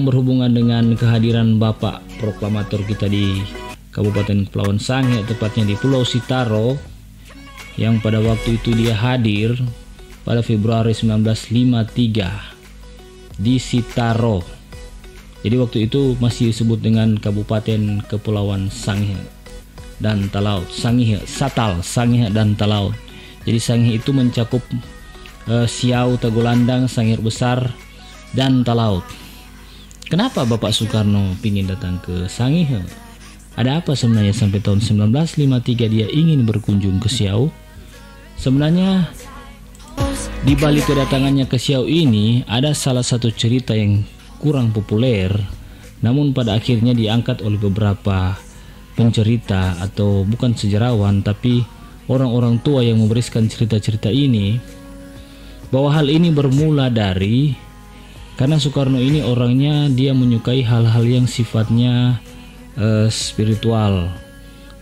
yang berhubungan dengan kehadiran Bapak Proklamator kita di Kabupaten Kepulauan Sangihe, tepatnya di Pulau Sitaro, yang pada waktu itu dia hadir pada Februari 1953 di Sitaro. Jadi waktu itu masih disebut dengan Kabupaten Kepulauan Sangihe dan Talaut. Sangihe, Satal, Sangihe dan Talaut. Jadi Sangihe itu mencakup Siau, Tagulandang, Sangihe Besar dan Talaut. Kenapa Bapak Soekarno ingin datang ke Sangihe? Ada apa sebenarnya sampai tahun 1953 dia ingin berkunjung ke Siau? Sebenarnya di balik kedatangannya ke Siau ini ada salah satu cerita yang kurang populer, namun pada akhirnya diangkat oleh beberapa pencerita atau bukan sejarawan tapi orang-orang tua yang mewariskan cerita-cerita ini, bahwa hal ini bermula dari karena Soekarno ini orangnya dia menyukai hal-hal yang sifatnya spiritual.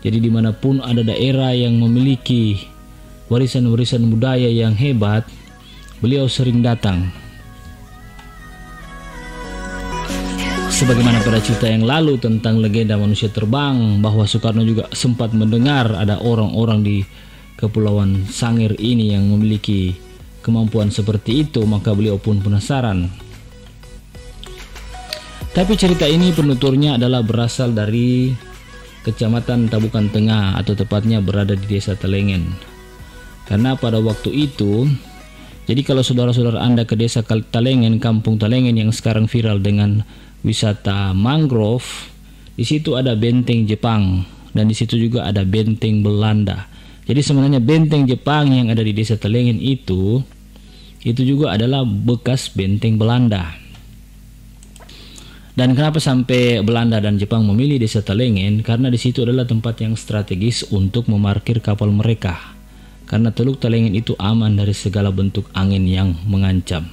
Jadi dimanapun ada daerah yang memiliki warisan-warisan budaya yang hebat, beliau sering datang. Sebagaimana pada cerita yang lalu tentang legenda manusia terbang, bahwa Soekarno juga sempat mendengar ada orang-orang di Kepulauan Sangihe ini yang memiliki kemampuan seperti itu, maka beliau pun penasaran. Tapi cerita ini penuturnya adalah berasal dari Kecamatan Tabukan Tengah, atau tepatnya berada di Desa Talengen. Karena pada waktu itu, jadi kalau saudara-saudara Anda ke Desa Talengen, Kampung Talengen yang sekarang viral dengan wisata mangrove, di situ ada benteng Jepang dan di situ juga ada benteng Belanda. Jadi sebenarnya benteng Jepang yang ada di Desa Talengen itu juga adalah bekas benteng Belanda. Dan kenapa sampai Belanda dan Jepang memilih Desa Talengen? Karena di situ adalah tempat yang strategis untuk memarkir kapal mereka. Karena Teluk Talengen itu aman dari segala bentuk angin yang mengancam.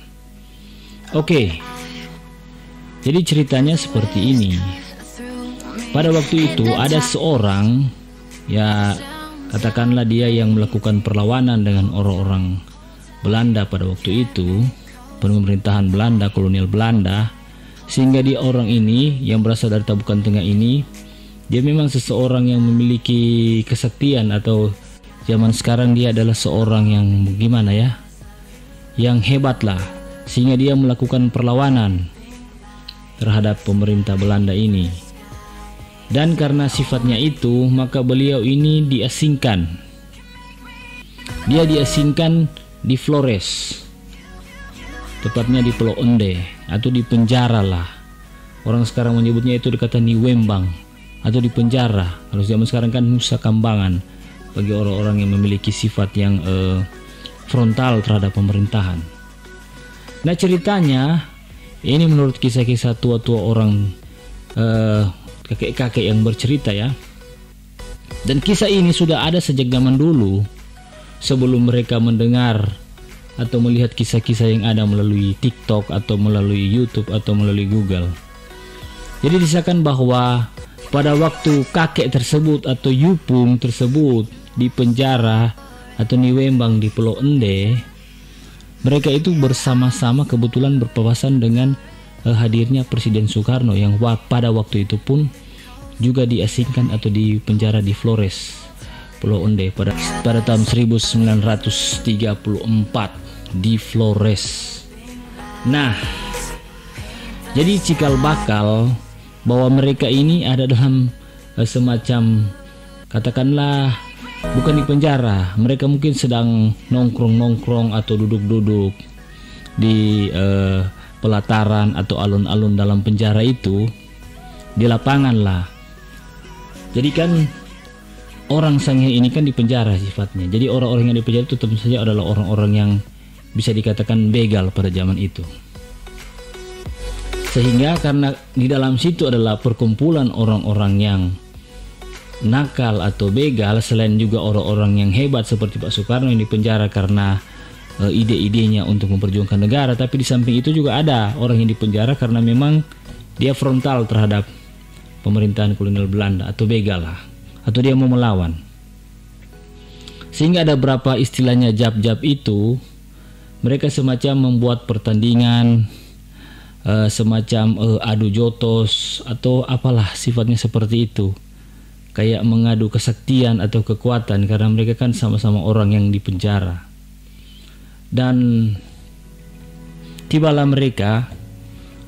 Oke. Jadi ceritanya seperti ini. Pada waktu itu ada seorang, ya katakanlah dia yang melakukan perlawanan dengan orang-orang Belanda pada waktu itu, pemerintahan Belanda, kolonial Belanda. Sehingga dia orang ini yang berasal dari Tabukan Tengah ini, dia memang seseorang yang memiliki kesaktian, atau zaman sekarang dia adalah seorang yang gimana ya, yang hebat lah. Sehingga dia melakukan perlawanan terhadap pemerintah Belanda ini. Dan karena sifatnya itu, maka beliau ini diasingkan. Dia diasingkan di Flores, tepatnya di Pulau Onde, atau di penjara lah. Orang sekarang menyebutnya itu dikata Niwembang, atau di penjara. Kalau zaman sekarang kan Nusa Kambangan, bagi orang-orang yang memiliki sifat yang frontal terhadap pemerintahan. Nah ceritanya ini menurut kisah-kisah tua-tua orang, kakek-kakek yang bercerita ya. Dan kisah ini sudah ada sejak zaman dulu, sebelum mereka mendengar atau melihat kisah-kisah yang ada melalui TikTok atau melalui YouTube atau melalui Google. Jadi disahkan bahwa pada waktu kakek tersebut atau Yupung tersebut di penjara atau Niwembang di Pulau Ende, mereka itu bersama-sama kebetulan berpapasan dengan hadirnya Presiden Soekarno yang pada waktu itu pun juga diasingkan atau di penjara di Flores, Pulau Onde pada tahun 1934 di Flores. Nah, jadi cikal bakal bahwa mereka ini ada dalam semacam, katakanlah bukan di penjara, mereka mungkin sedang nongkrong-nongkrong atau duduk-duduk di pelataran atau alun-alun dalam penjara itu, di lapangan lah. Jadi kan orang Sangihe ini kan di penjara sifatnya. Jadi orang-orang yang di penjara itu tentu saja adalah orang-orang yang bisa dikatakan begal pada zaman itu. Sehingga karena di dalam situ adalah perkumpulan orang-orang yang nakal atau begal, selain juga orang-orang yang hebat seperti Pak Soekarno yang dipenjara karena ide-idenya untuk memperjuangkan negara, tapi di samping itu juga ada orang yang dipenjara karena memang dia frontal terhadap pemerintahan kolonial Belanda atau begal lah, atau dia mau melawan. Sehingga ada berapa istilahnya jab-jab itu, mereka semacam membuat pertandingan semacam adu jotos atau apalah sifatnya seperti itu, kayak mengadu kesaktian atau kekuatan, karena mereka kan sama-sama orang yang dipenjara. Dan tibalah mereka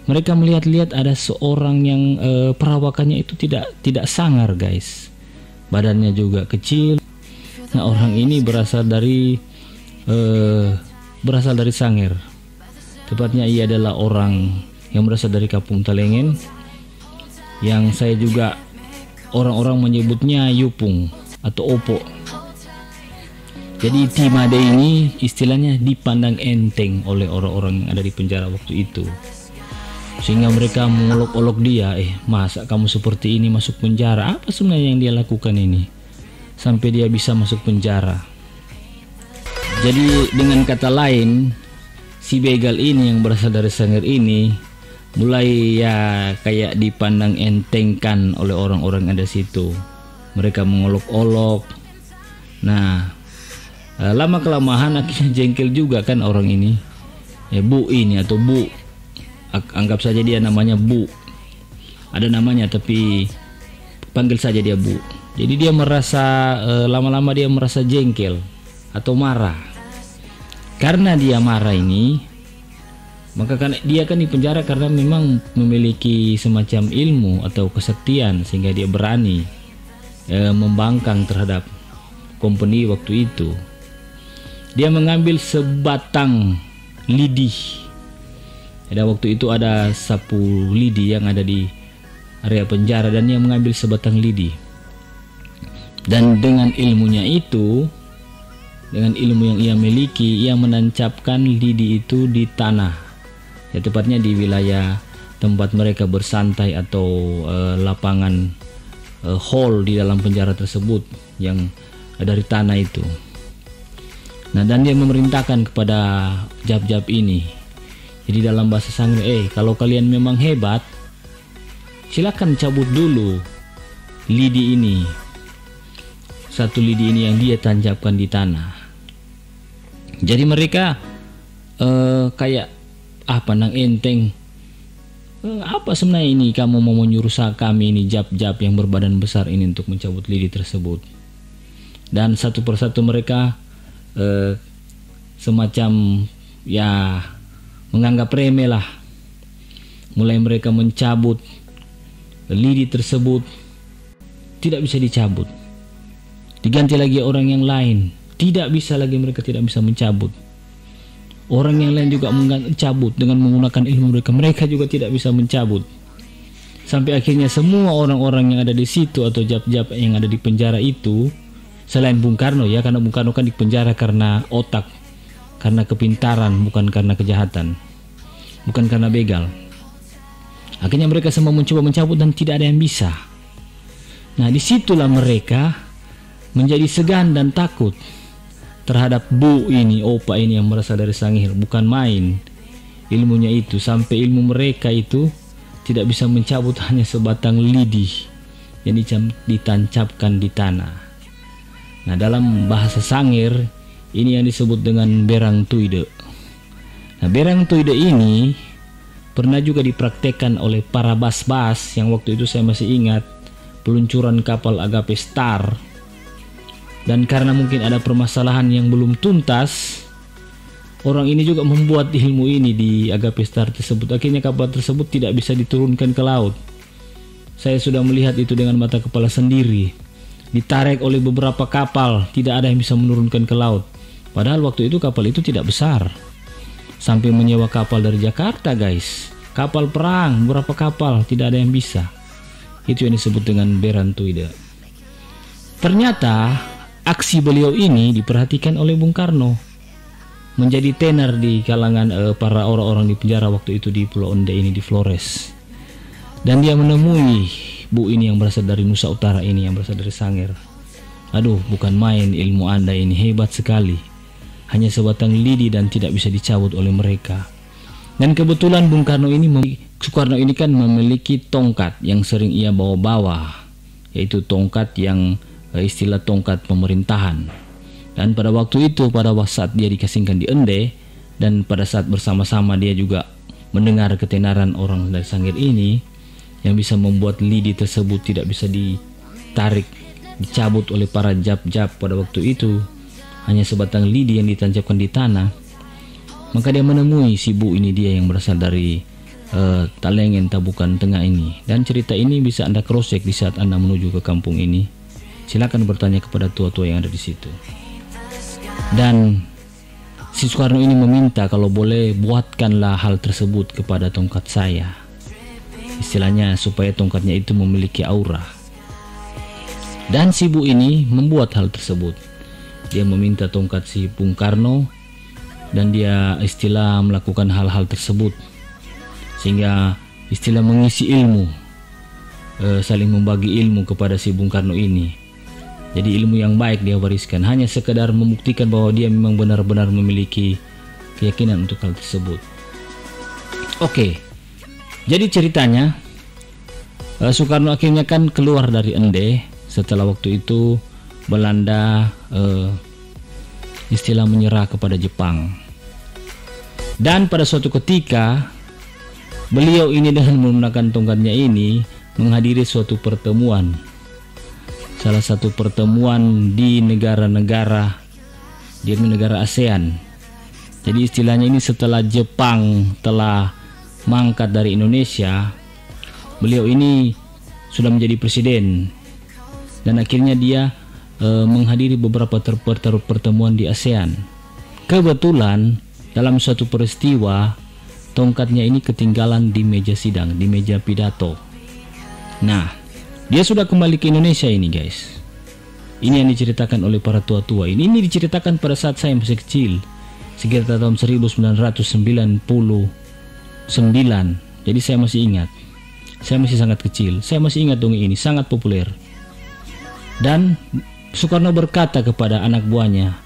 melihat-lihat ada seorang yang perawakannya itu tidak sangar guys, badannya juga kecil. Nah, orang ini berasal dari Sangir, tepatnya ia adalah orang yang berasal dari Kampung Talengen, yang saya juga orang-orang menyebutnya Yupung atau Opo. Jadi Timade ini istilahnya dipandang enteng oleh orang-orang yang ada di penjara waktu itu, sehingga mereka mengolok-olok dia, masa kamu seperti ini masuk penjara? Apa sebenarnya yang dia lakukan ini sampai dia bisa masuk penjara? Jadi dengan kata lain, si begal ini yang berasal dari Sangir ini mulai ya kayak dipandang entengkan oleh orang-orang yang ada situ. Mereka mengolok-olok. Nah, lama kelamaan akhirnya jengkel juga kan orang ini, Bu ini atau Bu, anggap saja dia namanya Bu, ada namanya tapi panggil saja dia Bu. Jadi dia merasa lama-lama dia merasa jengkel atau marah. Karena dia marah ini, maka kan dia kan dipenjara karena memang memiliki semacam ilmu atau kesaktian, sehingga dia berani membangkang terhadap company waktu itu. Dia mengambil sebatang lidi. Waktu itu ada sapu lidi yang ada di area penjara, dan dia mengambil sebatang lidi. Dan dengan ilmunya itu, dengan ilmu yang ia miliki, ia menancapkan lidi itu di tanah, ya tepatnya di wilayah tempat mereka bersantai atau lapangan hall di dalam penjara tersebut yang dari tanah itu. Nah, dan dia memerintahkan kepada jab-jab ini, jadi dalam bahasa Sangir, kalau kalian memang hebat, silakan cabut dulu lidi ini, satu lidi ini yang dia tancapkan di tanah. Jadi mereka kayak pandang enteng, apa sebenarnya ini kamu mau menyuruh kami ini jab-jab yang berbadan besar ini untuk mencabut lidi tersebut. Dan satu persatu mereka semacam ya menganggap remeh lah. Mulai mereka mencabut lidi tersebut, tidak bisa dicabut, diganti lagi orang yang lain, tidak bisa lagi, mereka tidak bisa mencabut. Orang yang lain juga mencabut dengan menggunakan ilmu mereka juga tidak bisa mencabut. Sampai akhirnya semua orang-orang yang ada di situ atau jab-jab yang ada di penjara itu, selain Bung Karno ya, karena Bung Karno kan dipenjara karena otak, karena kepintaran, bukan karena kejahatan, bukan karena begal. Akhirnya mereka semua mencoba mencabut dan tidak ada yang bisa. Nah, disitulah mereka menjadi segan dan takut terhadap Bu ini, Opa ini yang berasal dari Sangir. Bukan main ilmunya itu, sampai ilmu mereka itu tidak bisa mencabut hanya sebatang lidi yang ditancapkan di tanah. Nah, dalam bahasa Sangir ini yang disebut dengan berang tuide. Nah, berang tuide ini pernah juga dipraktekkan oleh para bas-bas yang waktu itu saya masih ingat, peluncuran kapal Agape Star. Dan karena mungkin ada permasalahan yang belum tuntas, orang ini juga membuat ilmu ini di Agape Star tersebut. Akhirnya kapal tersebut tidak bisa diturunkan ke laut. Saya sudah melihat itu dengan mata kepala sendiri. Ditarik oleh beberapa kapal, tidak ada yang bisa menurunkan ke laut. Padahal waktu itu kapal itu tidak besar. Sampai menyewa kapal dari Jakarta guys, kapal perang, beberapa kapal, tidak ada yang bisa. Itu yang disebut dengan berantuida. Ternyata aksi beliau ini diperhatikan oleh Bung Karno, menjadi tenar di kalangan para orang-orang di penjara waktu itu di Pulau Onde ini, di Flores. Dan dia menemui Bu ini yang berasal dari Nusa Utara ini, yang berasal dari Sangir. Aduh, bukan main ilmu Anda ini, hebat sekali. Hanya sebatang lidi dan tidak bisa dicabut oleh mereka. Dan kebetulan Bung Karno ini, Soekarno ini kan memiliki tongkat yang sering ia bawa-bawa, yaitu tongkat yang istilah tongkat pemerintahan. Dan pada waktu itu, pada saat dia dikasihkan di Ende, dan pada saat bersama-sama dia juga mendengar ketenaran orang dari Sangir ini yang bisa membuat lidi tersebut tidak bisa ditarik, dicabut oleh para jap-jap pada waktu itu, hanya sebatang lidi yang ditancapkan di tanah. Maka dia menemui si Bu ini, dia yang berasal dari Talengen, Tabukan Tengah ini. Dan cerita ini bisa Anda cross-check di saat Anda menuju ke kampung ini. Silakan bertanya kepada tua-tua yang ada di situ. Dan si Soekarno ini meminta kalau boleh buatkanlah hal tersebut kepada tongkat saya. Istilahnya supaya tongkatnya itu memiliki aura. Dan si Bu ini membuat hal tersebut. Dia meminta tongkat si Bung Karno dan dia istilah melakukan hal-hal tersebut, sehingga istilah mengisi ilmu, saling membagi ilmu kepada si Bung Karno ini. Jadi ilmu yang baik dia wariskan, hanya sekedar membuktikan bahwa dia memang benar-benar memiliki keyakinan untuk hal tersebut. Oke, jadi ceritanya Soekarno akhirnya kan keluar dari Ende setelah waktu itu Belanda istilah menyerah kepada Jepang. Dan pada suatu ketika beliau ini dengan menggunakan tongkatnya ini menghadiri suatu pertemuan, salah satu pertemuan di negara ASEAN. Jadi istilahnya ini setelah Jepang telah mangkat dari Indonesia, beliau ini sudah menjadi presiden dan akhirnya dia menghadiri beberapa pertemuan di ASEAN. Kebetulan dalam suatu peristiwa tongkatnya ini ketinggalan di meja sidang, di meja pidato. Nah, dia sudah kembali ke Indonesia ini guys. Ini yang diceritakan oleh para tua-tua. Ini diceritakan pada saat saya masih kecil, sekitar tahun 1999. Jadi saya masih ingat. Saya masih sangat kecil. Saya masih ingat dongeng ini, sangat populer. Dan Soekarno berkata kepada anak buahnya,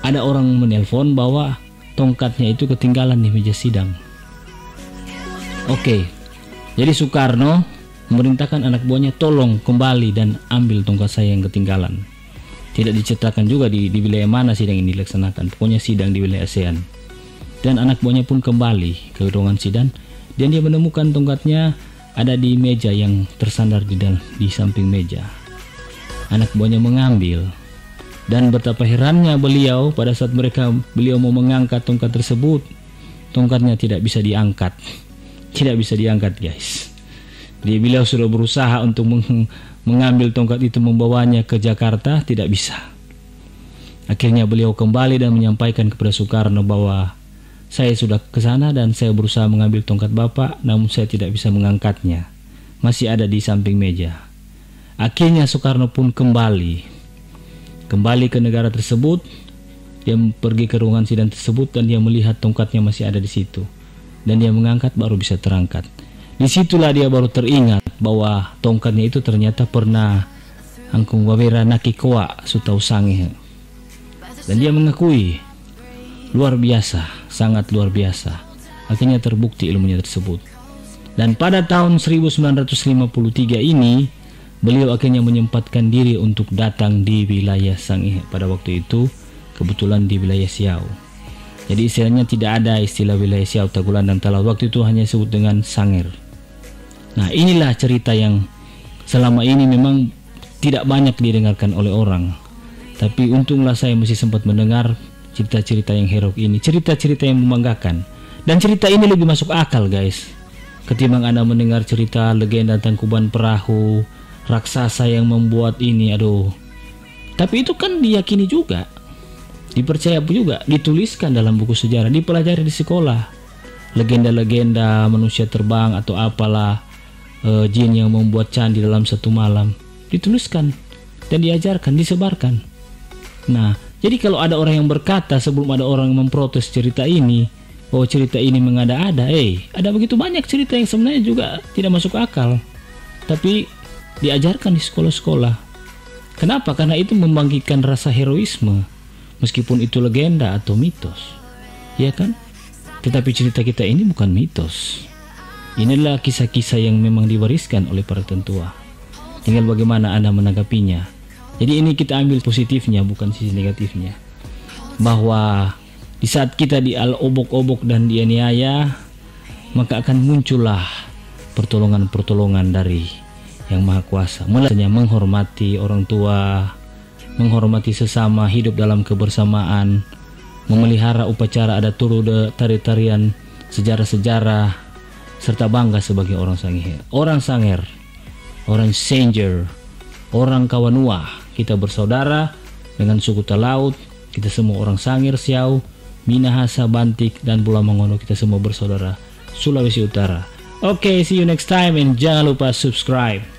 ada orang menelpon bahwa tongkatnya itu ketinggalan di meja sidang. Oke, jadi Soekarno memerintahkan anak buahnya tolong kembali dan ambil tongkat saya yang ketinggalan. Tidak diceritakan juga di wilayah mana sidang ini dilaksanakan, pokoknya sidang di wilayah ASEAN. Dan anak buahnya pun kembali ke ruangan sidang dan dia menemukan tongkatnya ada di meja yang tersandar di samping meja. Anak buahnya mengambil, dan betapa herannya beliau pada saat beliau mau mengangkat tongkat tersebut, tongkatnya tidak bisa diangkat. Tidak bisa diangkat guys. Jadi beliau sudah berusaha untuk mengambil tongkat itu, membawanya ke Jakarta, tidak bisa. Akhirnya beliau kembali dan menyampaikan kepada Soekarno bahwa saya sudah ke sana dan saya berusaha mengambil tongkat Bapak, namun saya tidak bisa mengangkatnya. Masih ada di samping meja. Akhirnya Soekarno pun kembali ke negara tersebut. Dia pergi ke ruangan sidang tersebut dan dia melihat tongkatnya masih ada di situ. Dan dia mengangkat, baru bisa terangkat. Disitulah dia baru teringat bahwa tongkatnya itu ternyata pernah angkung wawera nakikoa sutau sange. Dan dia mengakui luar biasa, sangat luar biasa. Akhirnya terbukti ilmunya tersebut. Dan pada tahun 1953 ini beliau akhirnya menyempatkan diri untuk datang di wilayah Sangihe. Pada waktu itu kebetulan di wilayah Siau. Jadi istilahnya tidak ada istilah wilayah Siau, Tagulandang dan Talaut. Waktu itu hanya disebut dengan Sangir. Nah, inilah cerita yang selama ini memang tidak banyak didengarkan oleh orang. Tapi untunglah saya masih sempat mendengar cerita-cerita yang heroik ini, cerita-cerita yang membanggakan. Dan cerita ini lebih masuk akal guys, ketimbang Anda mendengar cerita legenda Tangkuban Perahu, raksasa yang membuat ini, aduh. Tapi itu kan diyakini juga, dipercaya juga, dituliskan dalam buku sejarah, dipelajari di sekolah. Legenda-legenda manusia terbang atau apalah, jin yang membuat candi dalam satu malam, dituliskan dan diajarkan, disebarkan. Nah, jadi kalau ada orang yang berkata sebelum ada orang yang memprotes cerita ini, bahwa cerita ini mengada-ada, ada begitu banyak cerita yang sebenarnya juga tidak masuk akal, tapi diajarkan di sekolah-sekolah. Kenapa? Karena itu membangkitkan rasa heroisme, meskipun itu legenda atau mitos, ya kan? Tetapi cerita kita ini bukan mitos. Inilah kisah-kisah yang memang diwariskan oleh para tentua. Tinggal bagaimana Anda menanggapinya. Jadi ini kita ambil positifnya, bukan sisi negatifnya. Bahwa di saat kita dial obok-obok dan dianiaya, maka akan muncullah pertolongan-pertolongan dari Yang Maha Kuasa. Mulanya menghormati orang tua, menghormati sesama, hidup dalam kebersamaan, memelihara upacara adat Torude, tari-tarian, sejarah-sejarah, serta bangga sebagai orang Sangir. Orang Sangir, orang Sanger, orang Kawanua. Kita bersaudara dengan suku Talaut. Kita semua orang Sangir, Siau, Minahasa, Bantik, dan Bulamangono. Kita semua bersaudara Sulawesi Utara. Oke, see you next time and jangan lupa subscribe.